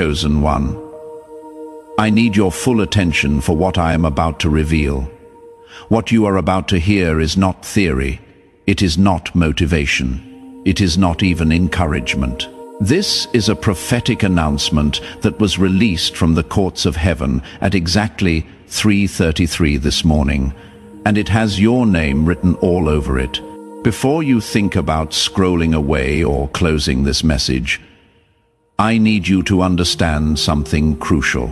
chosen one. I need your full attention for what I am about to reveal. What you are about to hear is not theory. It is not motivation. It is not even encouragement. This is a prophetic announcement that was released from the courts of heaven at exactly 3:33 this morning, and it has your name written all over it. Before you think about scrolling away or closing this message, I need you to understand something crucial.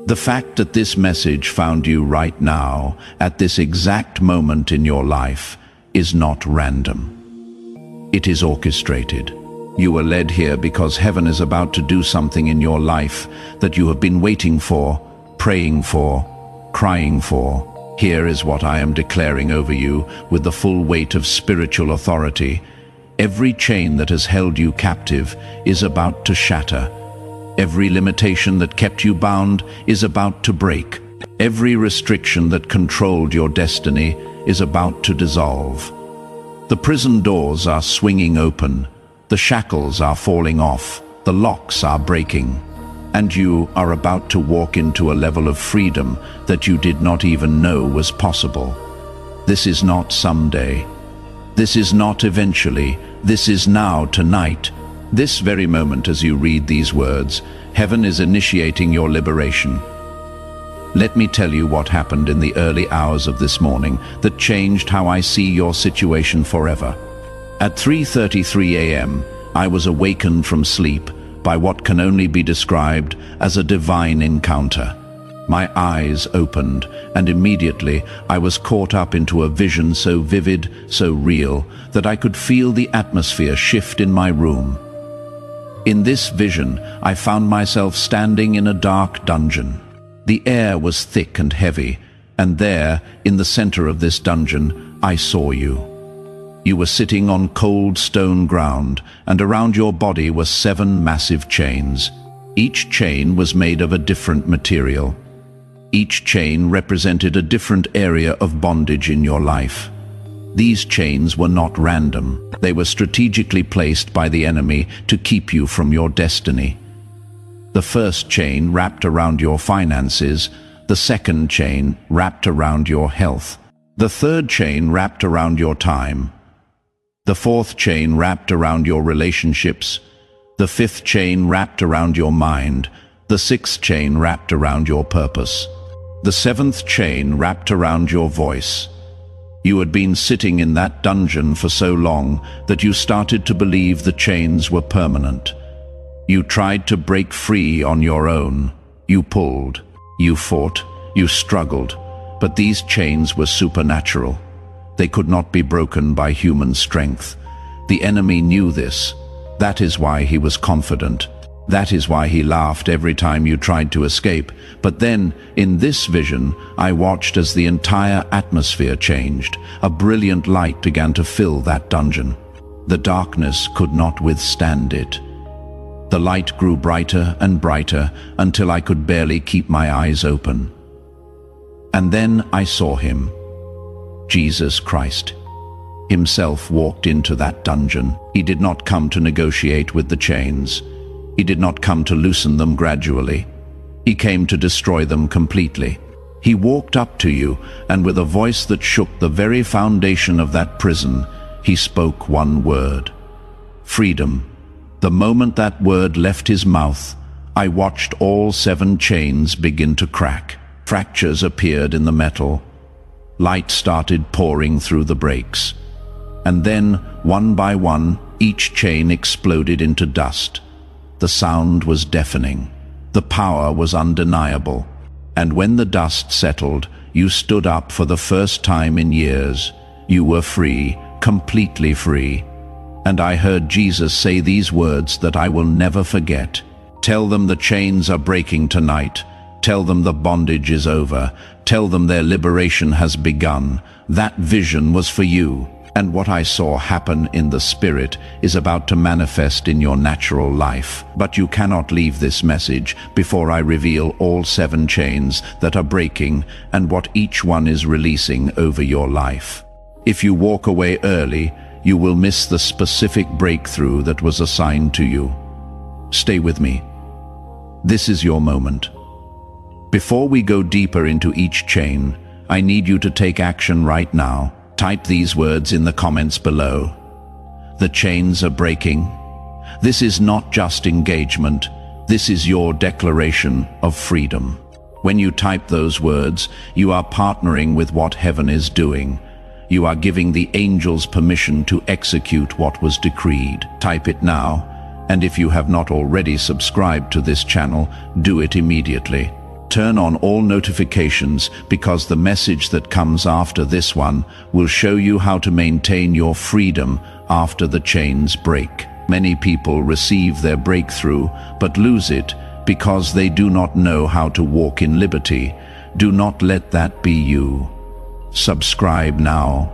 The fact that this message found you right now, at this exact moment in your life, is not random. It is orchestrated. You were led here because heaven is about to do something in your life that you have been waiting for, praying for, crying for. Here is what I am declaring over you with the full weight of spiritual authority. Every chain that has held you captive is about to shatter. Every limitation that kept you bound is about to break. Every restriction that controlled your destiny is about to dissolve. The prison doors are swinging open. The shackles are falling off. The locks are breaking. And you are about to walk into a level of freedom that you did not even know was possible. This is not someday. This is not eventually. This is now, tonight. This very moment as you read these words, heaven is initiating your liberation. Let me tell you what happened in the early hours of this morning that changed how I see your situation forever. At 3:33 a.m., I was awakened from sleep by what can only be described as a divine encounter. My eyes opened, and immediately I was caught up into a vision so vivid, so real, that I could feel the atmosphere shift in my room. In this vision, I found myself standing in a dark dungeon. The air was thick and heavy, and there, in the center of this dungeon, I saw you. You were sitting on cold stone ground, and around your body were 7 massive chains. Each chain was made of a different material. Each chain represented a different area of bondage in your life. These chains were not random. They were strategically placed by the enemy to keep you from your destiny. The first chain wrapped around your finances, the second chain wrapped around your health, the third chain wrapped around your time, the fourth chain wrapped around your relationships, the fifth chain wrapped around your mind, the sixth chain wrapped around your purpose, the seventh chain wrapped around your voice. You had been sitting in that dungeon for so long that you started to believe the chains were permanent. You tried to break free on your own. You pulled, you fought, you struggled, but these chains were supernatural. They could not be broken by human strength. The enemy knew this. That is why he was confident. That is why he laughed every time you tried to escape. But then, in this vision, I watched as the entire atmosphere changed. A brilliant light began to fill that dungeon. The darkness could not withstand it. The light grew brighter and brighter until I could barely keep my eyes open. And then I saw him. Jesus Christ himself walked into that dungeon. He did not come to negotiate with the chains. He did not come to loosen them gradually. He came to destroy them completely. He walked up to you, and with a voice that shook the very foundation of that prison, he spoke one word: freedom. The moment that word left his mouth, I watched all 7 chains begin to crack. Fractures appeared in the metal. Light started pouring through the breaks. And then, one by one, each chain exploded into dust. The sound was deafening. The power was undeniable. And when the dust settled, you stood up for the first time in years. You were free, completely free. And I heard Jesus say these words that I will never forget. Tell them the chains are breaking tonight. Tell them the bondage is over. Tell them their liberation has begun. That vision was for you. And what I saw happen in the Spirit is about to manifest in your natural life. But you cannot leave this message before I reveal all 7 chains that are breaking and what each one is releasing over your life. If you walk away early, you will miss the specific breakthrough that was assigned to you. Stay with me. This is your moment. Before we go deeper into each chain, I need you to take action right now. Type these words in the comments below. The chains are breaking. This is not just engagement. This is your declaration of freedom. When you type those words, you are partnering with what heaven is doing. You are giving the angels permission to execute what was decreed. Type it now, and if you have not already subscribed to this channel, do it immediately. Turn on all notifications because the message that comes after this one will show you how to maintain your freedom after the chains break. Many people receive their breakthrough but lose it because they do not know how to walk in liberty. Do not let that be you. Subscribe now.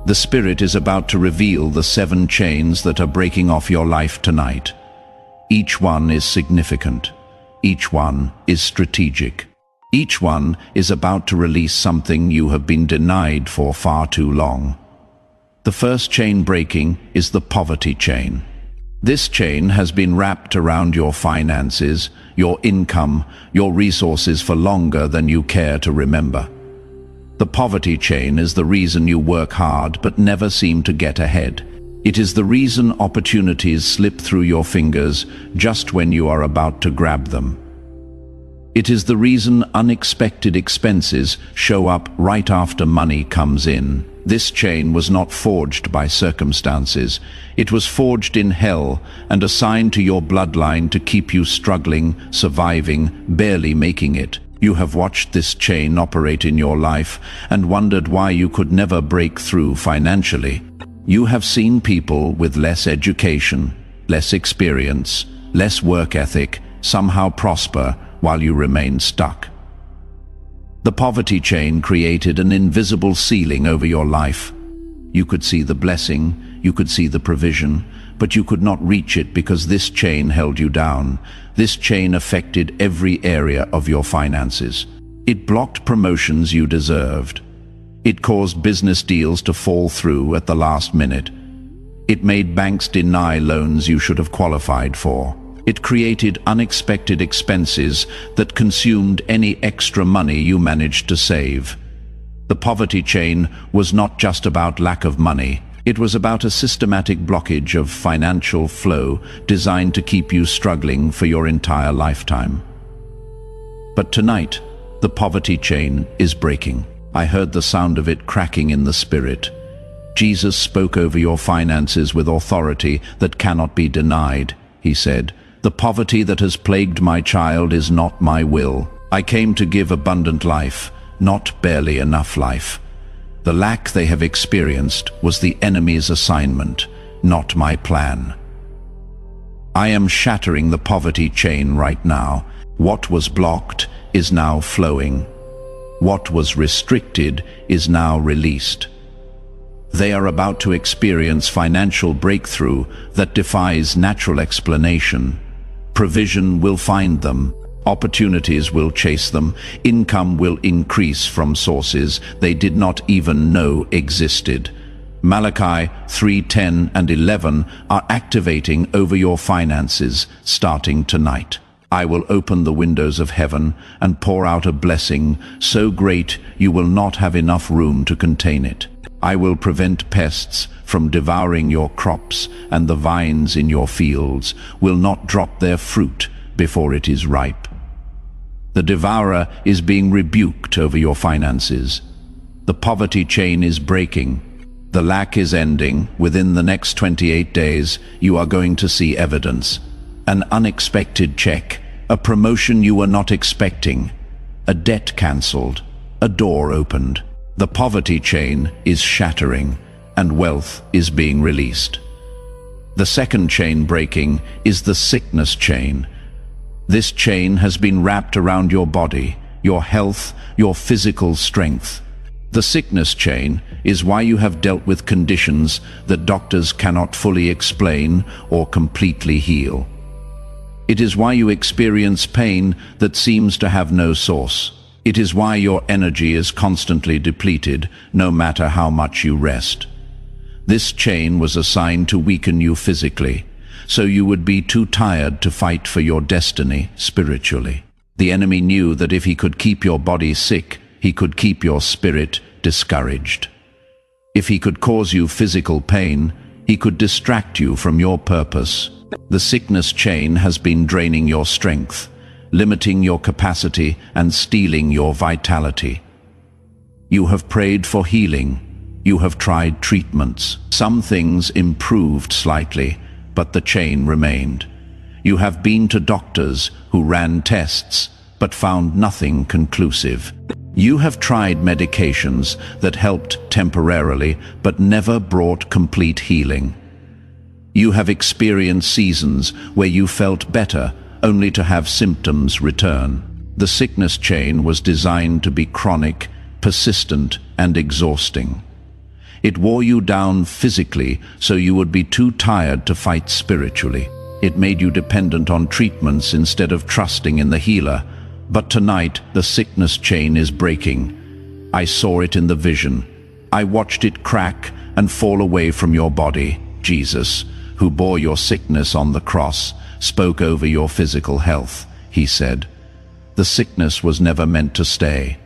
The Spirit is about to reveal the 7 chains that are breaking off your life tonight. Each one is significant. Each one is strategic. Each one is about to release something you have been denied for far too long. The first chain breaking is the poverty chain. This chain has been wrapped around your finances, your income, your resources for longer than you care to remember. The poverty chain is the reason you work hard but never seem to get ahead. It is the reason opportunities slip through your fingers just when you are about to grab them. It is the reason unexpected expenses show up right after money comes in. This chain was not forged by circumstances. It was forged in hell and assigned to your bloodline to keep you struggling, surviving, barely making it. You have watched this chain operate in your life and wondered why you could never break through financially. You have seen people with less education, less experience, less work ethic somehow prosper while you remain stuck. The poverty chain created an invisible ceiling over your life. You could see the blessing, you could see the provision, but you could not reach it because this chain held you down. This chain affected every area of your finances. It blocked promotions you deserved. It caused business deals to fall through at the last minute. It made banks deny loans you should have qualified for. It created unexpected expenses that consumed any extra money you managed to save. The poverty chain was not just about lack of money. It was about a systematic blockage of financial flow designed to keep you struggling for your entire lifetime. But tonight, the poverty chain is breaking. I heard the sound of it cracking in the spirit. Jesus spoke over your finances with authority that cannot be denied. He said, "The poverty that has plagued my child is not my will. I came to give abundant life, not barely enough life. The lack they have experienced was the enemy's assignment, not my plan." I am shattering the poverty chain right now. What was blocked is now flowing. What was restricted is now released. They are about to experience financial breakthrough that defies natural explanation. Provision will find them. Opportunities will chase them. Income will increase from sources they did not even know existed. Malachi 3:10 and 11 are activating over your finances starting tonight. I will open the windows of heaven and pour out a blessing so great you will not have enough room to contain it. I will prevent pests from devouring your crops, and the vines in your fields will not drop their fruit before it is ripe. The devourer is being rebuked over your finances. The poverty chain is breaking. The lack is ending. Within the next 28 days, you are going to see evidence. An unexpected check, a promotion you were not expecting, a debt cancelled, a door opened. The poverty chain is shattering, and wealth is being released. The second chain breaking is the sickness chain. This chain has been wrapped around your body, your health, your physical strength. The sickness chain is why you have dealt with conditions that doctors cannot fully explain or completely heal. It is why you experience pain that seems to have no source. It is why your energy is constantly depleted, no matter how much you rest. This chain was assigned to weaken you physically, so you would be too tired to fight for your destiny spiritually. The enemy knew that if he could keep your body sick, he could keep your spirit discouraged. If he could cause you physical pain, he could distract you from your purpose. The sickness chain has been draining your strength, limiting your capacity and stealing your vitality. You have prayed for healing. You have tried treatments. Some things improved slightly, but the chain remained. You have been to doctors who ran tests, but found nothing conclusive. You have tried medications that helped temporarily, but never brought complete healing. You have experienced seasons where you felt better, only to have symptoms return. The sickness chain was designed to be chronic, persistent, and exhausting. It wore you down physically, so you would be too tired to fight spiritually. It made you dependent on treatments instead of trusting in the healer. But tonight, the sickness chain is breaking. I saw it in the vision. I watched it crack and fall away from your body. Jesus, who bore your sickness on the cross, spoke over your physical health. He said, "The sickness was never meant to stay.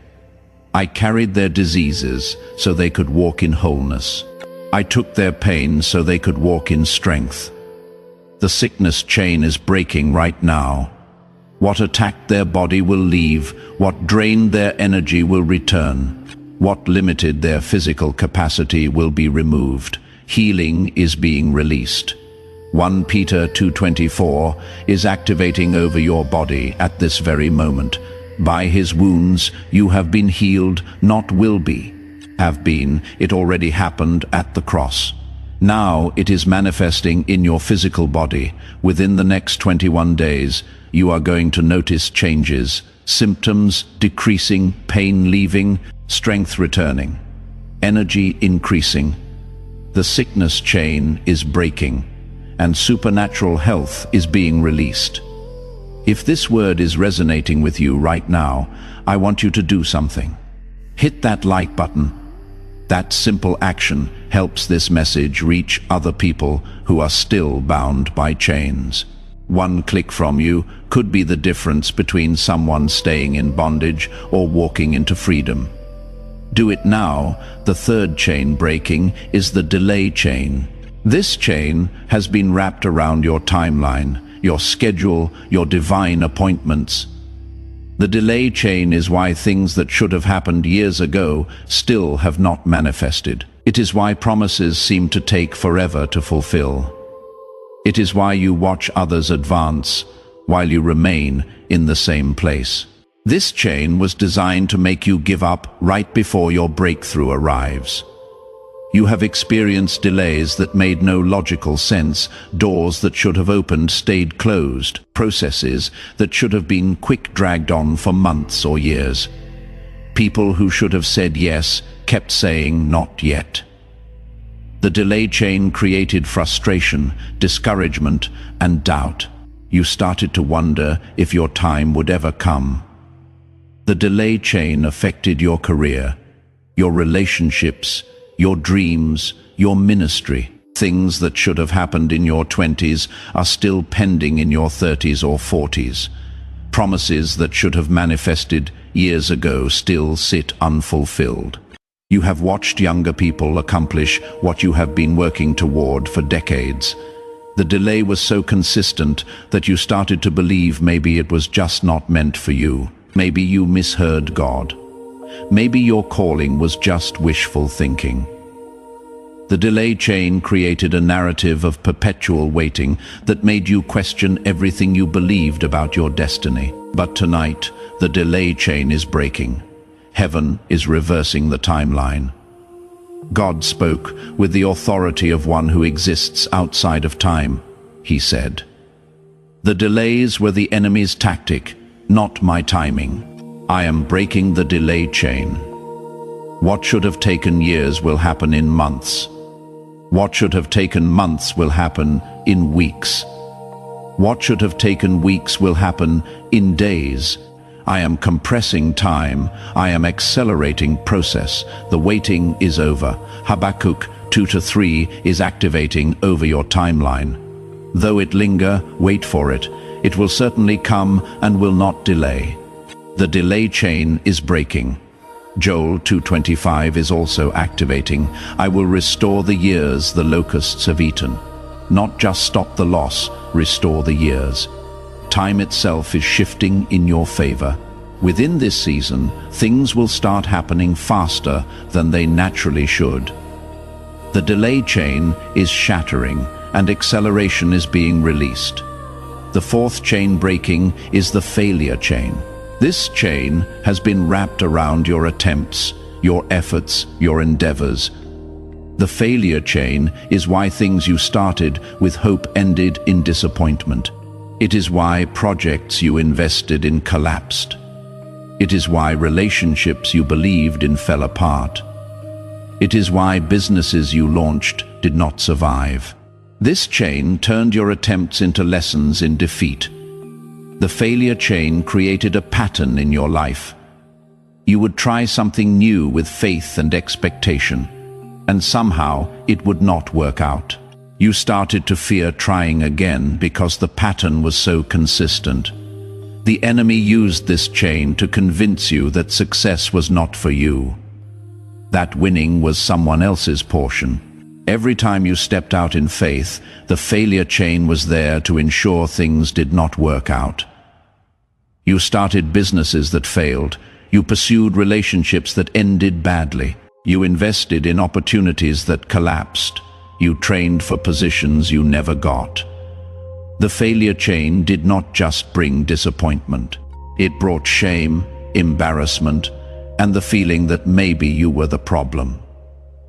I carried their diseases so they could walk in wholeness. I took their pain so they could walk in strength." The sickness chain is breaking right now. What attacked their body will leave. What drained their energy will return. What limited their physical capacity will be removed. Healing is being released. 1 Peter 2:24 is activating over your body at this very moment. By his wounds you have been healed, not will be. Have been, it already happened at the cross. Now it is manifesting in your physical body. Within the next 21 days, you are going to notice changes, symptoms decreasing, pain leaving, strength returning, energy increasing. The sickness chain is breaking, and supernatural health is being released. If this word is resonating with you right now, I want you to do something. Hit that like button. That simple action helps this message reach other people who are still bound by chains. One click from you could be the difference between someone staying in bondage or walking into freedom. Do it now. The third chain breaking is the delay chain. This chain has been wrapped around your timeline, your schedule, your divine appointments. The delay chain is why things that should have happened years ago still have not manifested. It is why promises seem to take forever to fulfill. It is why you watch others advance while you remain in the same place. This chain was designed to make you give up right before your breakthrough arrives. You have experienced delays that made no logical sense. Doors that should have opened stayed closed. Processes that should have been quick dragged on for months or years. People who should have said yes kept saying not yet. The delay chain created frustration, discouragement, and doubt. You started to wonder if your time would ever come. The delay chain affected your career, your relationships, your dreams, your ministry. Things that should have happened in your 20s are still pending in your 30s or 40s. Promises that should have manifested years ago still sit unfulfilled. You have watched younger people accomplish what you have been working toward for decades. The delay was so consistent that you started to believe maybe it was just not meant for you. Maybe you misheard God. Maybe your calling was just wishful thinking. The delay chain created a narrative of perpetual waiting that made you question everything you believed about your destiny. But tonight, the delay chain is breaking. Heaven is reversing the timeline. God spoke with the authority of one who exists outside of time. He said, "The delays were the enemy's tactic, not my timing. I am breaking the delay chain. What should have taken years will happen in months. What should have taken months will happen in weeks. What should have taken weeks will happen in days. I am compressing time. I am accelerating process. The waiting is over." Habakkuk 2-3 is activating over your timeline. Though it linger, wait for it. It will certainly come and will not delay. The delay chain is breaking. Joel 2:25 is also activating. I will restore the years the locusts have eaten. Not just stop the loss, restore the years. Time itself is shifting in your favor. Within this season, things will start happening faster than they naturally should. The delay chain is shattering and acceleration is being released. The fourth chain breaking is the failure chain. This chain has been wrapped around your attempts, your efforts, your endeavors. The failure chain is why things you started with hope ended in disappointment. It is why projects you invested in collapsed. It is why relationships you believed in fell apart. It is why businesses you launched did not survive. This chain turned your attempts into lessons in defeat. The failure chain created a pattern in your life. You would try something new with faith and expectation, and somehow it would not work out. You started to fear trying again because the pattern was so consistent. The enemy used this chain to convince you that success was not for you. That winning was someone else's portion. Every time you stepped out in faith, the failure chain was there to ensure things did not work out. You started businesses that failed. You pursued relationships that ended badly. You invested in opportunities that collapsed. You trained for positions you never got. The failure chain did not just bring disappointment. It brought shame, embarrassment, and the feeling that maybe you were the problem.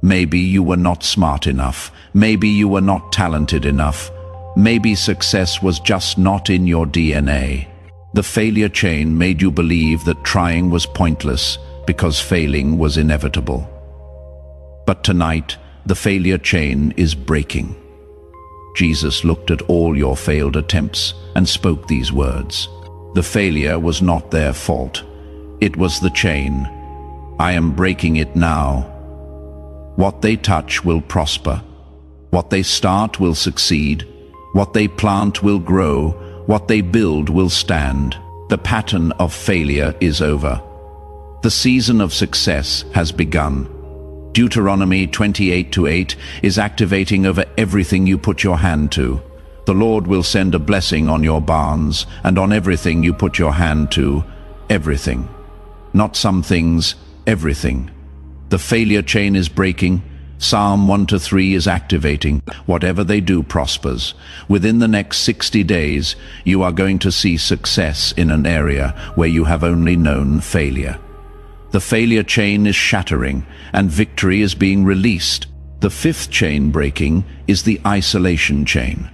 Maybe you were not smart enough. Maybe you were not talented enough. Maybe success was just not in your DNA. The failure chain made you believe that trying was pointless because failing was inevitable. But tonight, the failure chain is breaking. Jesus looked at all your failed attempts and spoke these words. The failure was not their fault. It was the chain. I am breaking it now. What they touch will prosper. What they start will succeed. What they plant will grow. What they build will stand. The pattern of failure is over. The season of success has begun. Deuteronomy 28:8 is activating over everything you put your hand to. The Lord will send a blessing on your barns and on everything you put your hand to. Everything. Not some things, everything. The failure chain is breaking. Psalm 1-3 is activating. Whatever they do prospers. Within the next 60 days, you are going to see success in an area where you have only known failure. The failure chain is shattering and victory is being released. The fifth chain breaking is the isolation chain.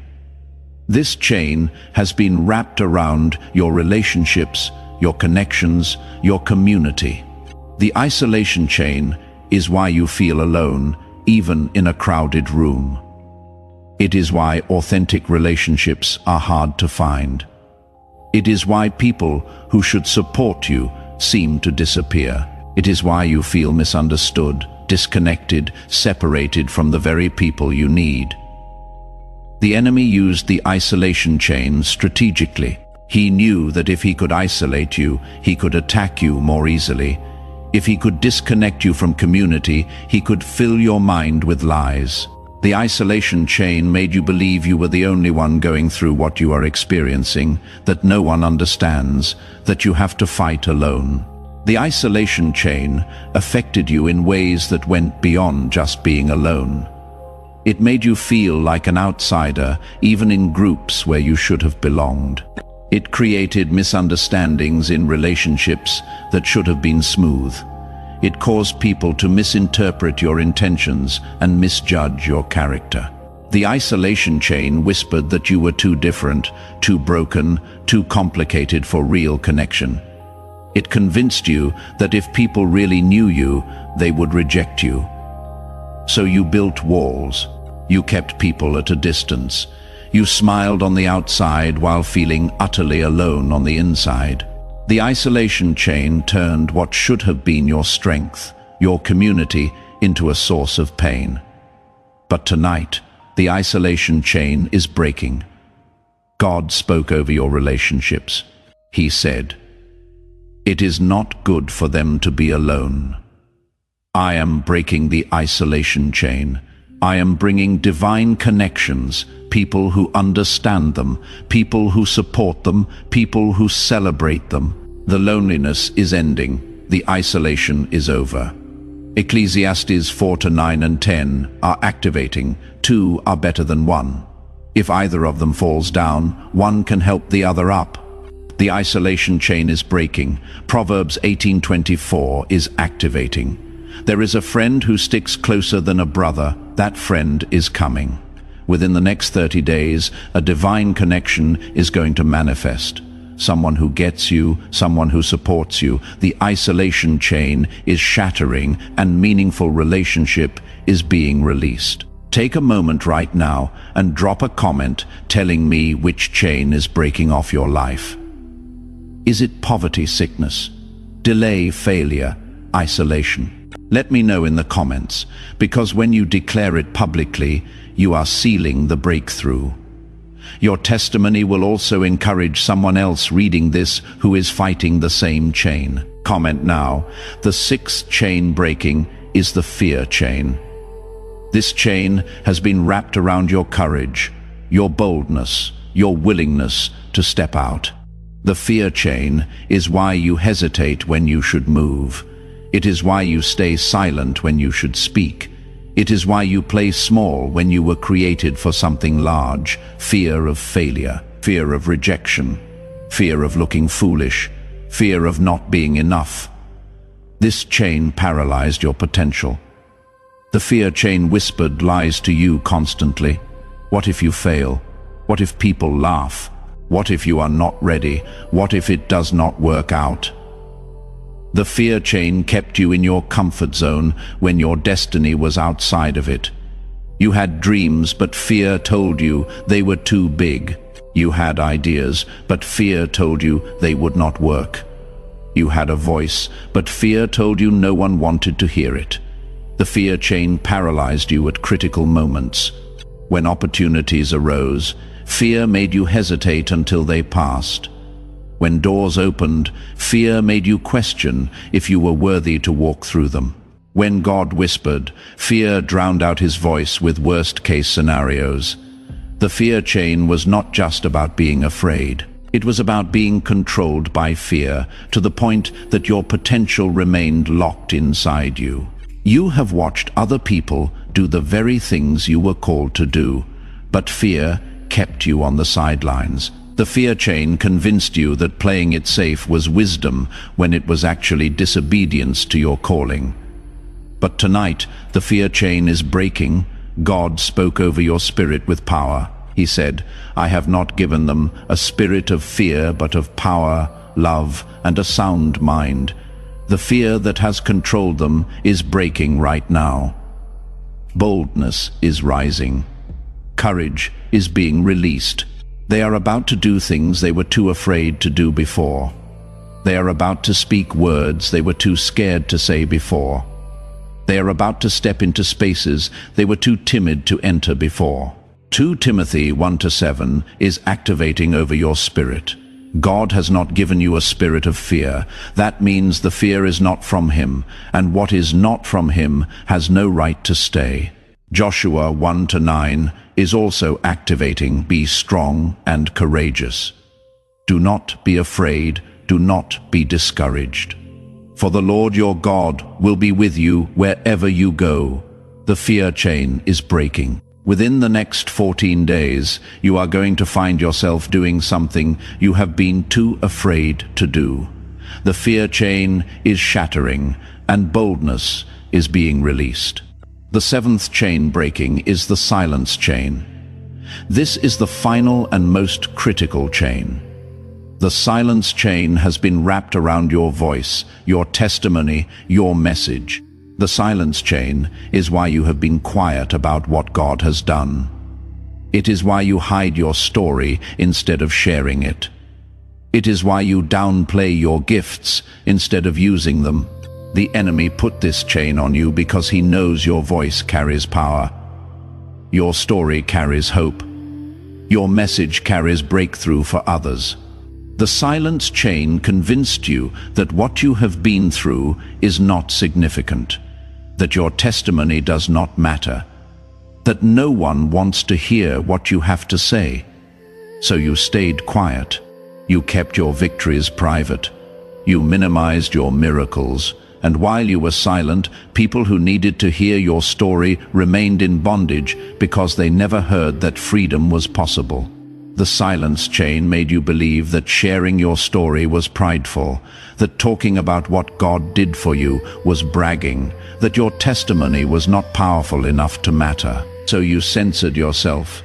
This chain has been wrapped around your relationships, your connections, your community. The isolation chain is why you feel alone, even in a crowded room. It is why authentic relationships are hard to find. It is why people who should support you seem to disappear. It is why you feel misunderstood, disconnected, separated from the very people you need. The enemy used the isolation chain strategically. He knew that if he could isolate you, he could attack you more easily. If he could disconnect you from community, he could fill your mind with lies. The isolation chain made you believe you were the only one going through what you are experiencing, that no one understands, that you have to fight alone. The isolation chain affected you in ways that went beyond just being alone. It made you feel like an outsider, even in groups where you should have belonged. It created misunderstandings in relationships that should have been smooth. It caused people to misinterpret your intentions and misjudge your character. The isolation chain whispered that you were too different, too broken, too complicated for real connection. It convinced you that if people really knew you, they would reject you. So you built walls. You kept people at a distance. You smiled on the outside while feeling utterly alone on the inside. The isolation chain turned what should have been your strength, your community, into a source of pain. But tonight, the isolation chain is breaking. God spoke over your relationships. He said, "It is not good for them to be alone." I am breaking the isolation chain. I am bringing divine connections, people who understand them, people who support them, people who celebrate them. The loneliness is ending. The isolation is over. Ecclesiastes 4:9 and 10 are activating. Two are better than one. If either of them falls down, one can help the other up. The isolation chain is breaking. Proverbs 18:24 is activating. There is a friend who sticks closer than a brother. That friend is coming. Within the next 30 days, a divine connection is going to manifest. Someone who gets you, someone who supports you. The isolation chain is shattering and meaningful relationship is being released. Take a moment right now and drop a comment telling me which chain is breaking off your life. Is it poverty, sickness, delay, failure, isolation? Let me know in the comments, because when you declare it publicly, you are sealing the breakthrough. Your testimony will also encourage someone else reading this who is fighting the same chain. Comment now. The sixth chain breaking is the fear chain. This chain has been wrapped around your courage, your boldness, your willingness to step out. The fear chain is why you hesitate when you should move. It is why you stay silent when you should speak. It is why you play small when you were created for something large. Fear of failure, fear of rejection, fear of looking foolish, fear of not being enough. This chain paralyzed your potential. The fear chain whispered lies to you constantly. What if you fail? What if people laugh? What if you are not ready? What if it does not work out? The fear chain kept you in your comfort zone when your destiny was outside of it. You had dreams, but fear told you they were too big. You had ideas, but fear told you they would not work. You had a voice, but fear told you no one wanted to hear it. The fear chain paralyzed you at critical moments. When opportunities arose, fear made you hesitate until they passed. When doors opened, fear made you question if you were worthy to walk through them. When God whispered, fear drowned out his voice with worst-case scenarios. The fear chain was not just about being afraid. It was about being controlled by fear to the point that your potential remained locked inside you. You have watched other people do the very things you were called to do, but fear kept you on the sidelines. The fear chain convinced you that playing it safe was wisdom when it was actually disobedience to your calling. But tonight, the fear chain is breaking. God spoke over your spirit with power. He said, "I have not given them a spirit of fear, but of power, love, and a sound mind." The fear that has controlled them is breaking right now. Boldness is rising. Courage is being released. They are about to do things they were too afraid to do before. They are about to speak words they were too scared to say before. They are about to step into spaces they were too timid to enter before. 2 Timothy 1-7 is activating over your spirit. God has not given you a spirit of fear. That means the fear is not from him, and what is not from him has no right to stay. Joshua 1-9 is also activating. Be strong and courageous. Do not be afraid. Do not be discouraged. For the Lord your God will be with you wherever you go. The fear chain is breaking. Within the next 14 days, you are going to find yourself doing something you have been too afraid to do. The fear chain is shattering, and boldness is being released. The seventh chain breaking is the silence chain. This is the final and most critical chain. The silence chain has been wrapped around your voice, your testimony, your message. The silence chain is why you have been quiet about what God has done. It is why you hide your story instead of sharing it. It is why you downplay your gifts instead of using them. The enemy put this chain on you because he knows your voice carries power. Your story carries hope. Your message carries breakthrough for others. The silence chain convinced you that what you have been through is not significant, that your testimony does not matter, that no one wants to hear what you have to say. So you stayed quiet. You kept your victories private. You minimized your miracles. And while you were silent, people who needed to hear your story remained in bondage because they never heard that freedom was possible. The silence chain made you believe that sharing your story was prideful, that talking about what God did for you was bragging, that your testimony was not powerful enough to matter. So you censored yourself.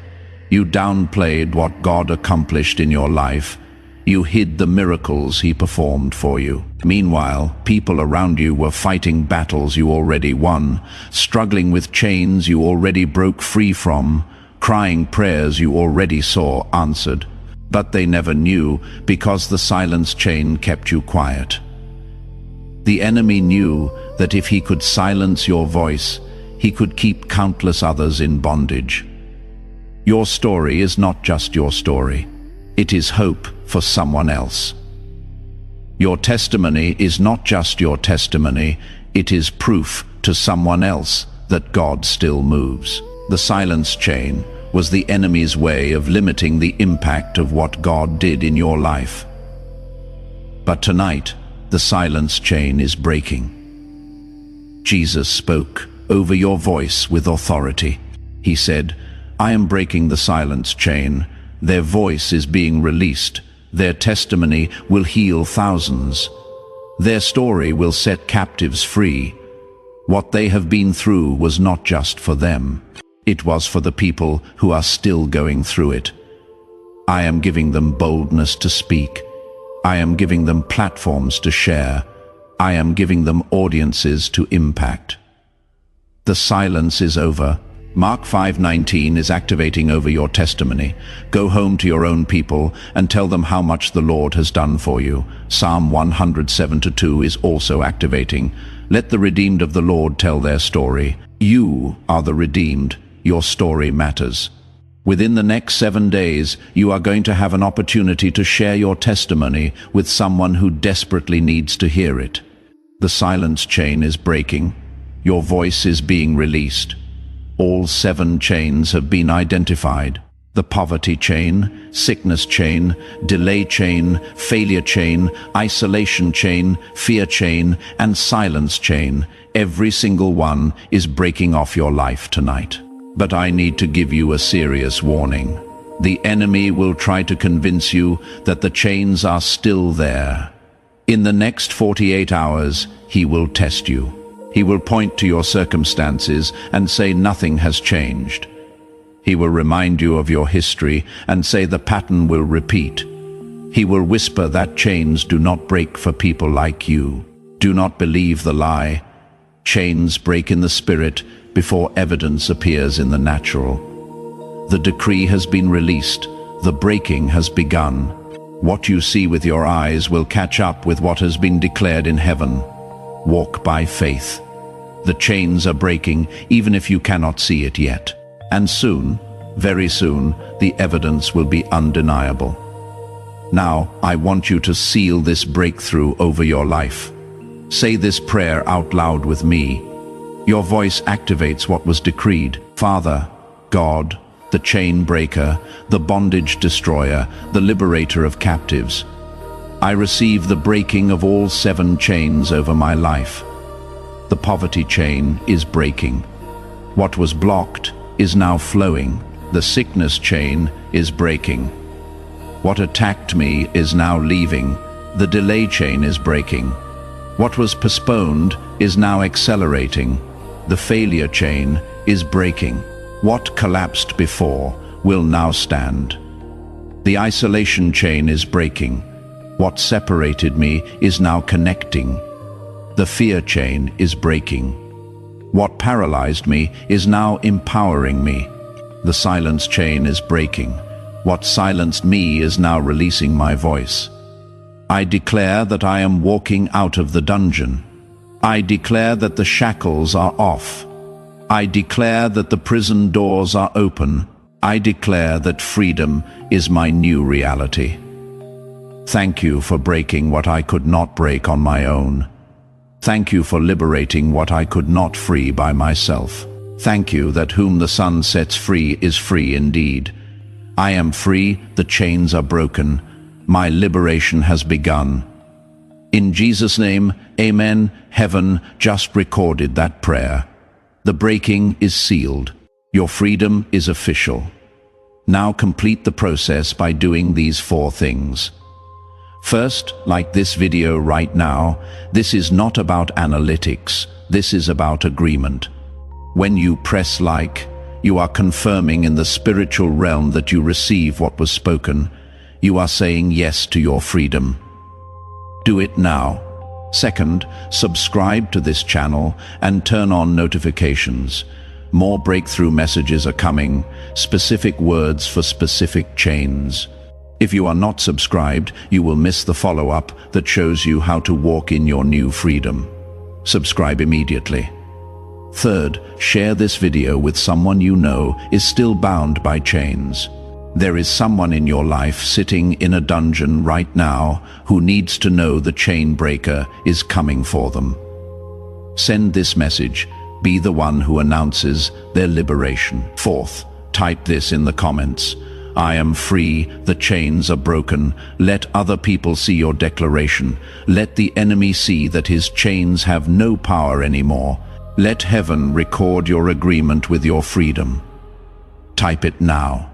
You downplayed what God accomplished in your life. You hid the miracles He performed for you. Meanwhile, people around you were fighting battles you already won, struggling with chains you already broke free from, crying prayers you already saw answered. But they never knew because the silence chain kept you quiet. The enemy knew that if he could silence your voice, he could keep countless others in bondage. Your story is not just your story. It is hope for someone else. Your testimony is not just your testimony, it is proof to someone else that God still moves. The silence chain was the enemy's way of limiting the impact of what God did in your life. But tonight, the silence chain is breaking. Jesus spoke over your voice with authority. He said, "I am breaking the silence chain. Their voice is being released. Their testimony will heal thousands. Their story will set captives free. What they have been through was not just for them. It was for the people who are still going through it. I am giving them boldness to speak. I am giving them platforms to share. I am giving them audiences to impact." The silence is over. Mark 5:19 is activating over your testimony. Go home to your own people and tell them how much the Lord has done for you. Psalm 107:2 is also activating. Let the redeemed of the Lord tell their story. You are the redeemed. Your story matters. Within the next 7 days, you are going to have an opportunity to share your testimony with someone who desperately needs to hear it. The silence chain is breaking. Your voice is being released. All 7 chains have been identified. The poverty chain, sickness chain, delay chain, failure chain, isolation chain, fear chain, and silence chain. Every single one is breaking off your life tonight. But I need to give you a serious warning. The enemy will try to convince you that the chains are still there. In the next 48 hours, he will test you. He will point to your circumstances and say nothing has changed. He will remind you of your history and say the pattern will repeat. He will whisper that chains do not break for people like you. Do not believe the lie. Chains break in the spirit before evidence appears in the natural. The decree has been released. The breaking has begun. What you see with your eyes will catch up with what has been declared in heaven. Walk by faith. The chains are breaking even if you cannot see it yet. And soon, very soon, the evidence will be undeniable. Now, I want you to seal this breakthrough over your life. Say this prayer out loud with me. Your voice activates what was decreed. Father, God, the chain breaker, the bondage destroyer, the liberator of captives. I receive the breaking of all 7 chains over my life. The poverty chain is breaking. What was blocked is now flowing. The sickness chain is breaking. What attacked me is now leaving. The delay chain is breaking. What was postponed is now accelerating. The failure chain is breaking. What collapsed before will now stand. The isolation chain is breaking. What separated me is now connecting. The fear chain is breaking. What paralyzed me is now empowering me. The silence chain is breaking. What silenced me is now releasing my voice. I declare that I am walking out of the dungeon. I declare that the shackles are off. I declare that the prison doors are open. I declare that freedom is my new reality. Thank you for breaking what I could not break on my own. Thank you for liberating what I could not free by myself. Thank you that whom the Son sets free is free indeed. I am free, the chains are broken, my liberation has begun. In Jesus' name, amen. Heaven just recorded that prayer. The breaking is sealed. Your freedom is official. Now complete the process by doing these 4 things. First, like this video right now, this is not about analytics, this is about agreement. When you press like, you are confirming in the spiritual realm that you receive what was spoken. You are saying yes to your freedom. Do it now. Second, subscribe to this channel and turn on notifications. More breakthrough messages are coming, specific words for specific chains. If you are not subscribed, you will miss the follow-up that shows you how to walk in your new freedom. Subscribe immediately. Third, share this video with someone you know is still bound by chains. There is someone in your life sitting in a dungeon right now who needs to know the chain breaker is coming for them. Send this message. Be the one who announces their liberation. Fourth, type this in the comments. I am free, the chains are broken. Let other people see your declaration. Let the enemy see that his chains have no power anymore. Let heaven record your agreement with your freedom. Type it now.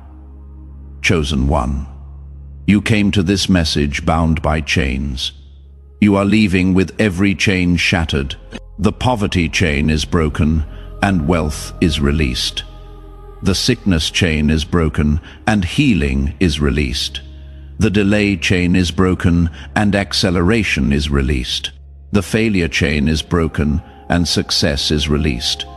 Chosen one. You came to this message bound by chains. You are leaving with every chain shattered. The poverty chain is broken and wealth is released. The sickness chain is broken and healing is released. The delay chain is broken and acceleration is released. The failure chain is broken and success is released.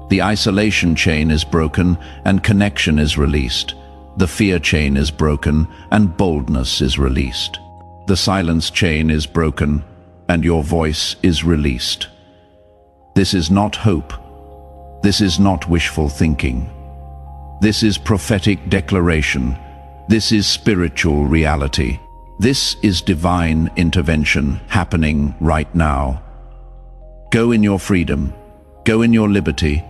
The isolation chain is broken and connection is released. The fear chain is broken and boldness is released. The silence chain is broken and your voice is released. This is not hope. This is not wishful thinking. This is prophetic declaration. This is spiritual reality. This is divine intervention happening right now. Go in your freedom. Go in your liberty.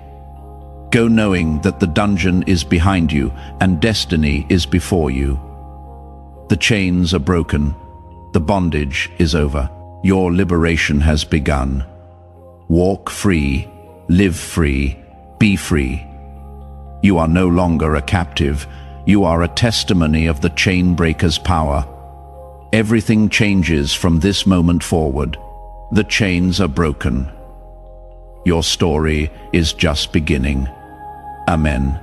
Go knowing that the dungeon is behind you and destiny is before you. The chains are broken. The bondage is over. Your liberation has begun. Walk free, live free, be free. You are no longer a captive. You are a testimony of the chain breaker's power. Everything changes from this moment forward. The chains are broken. Your story is just beginning. Amen.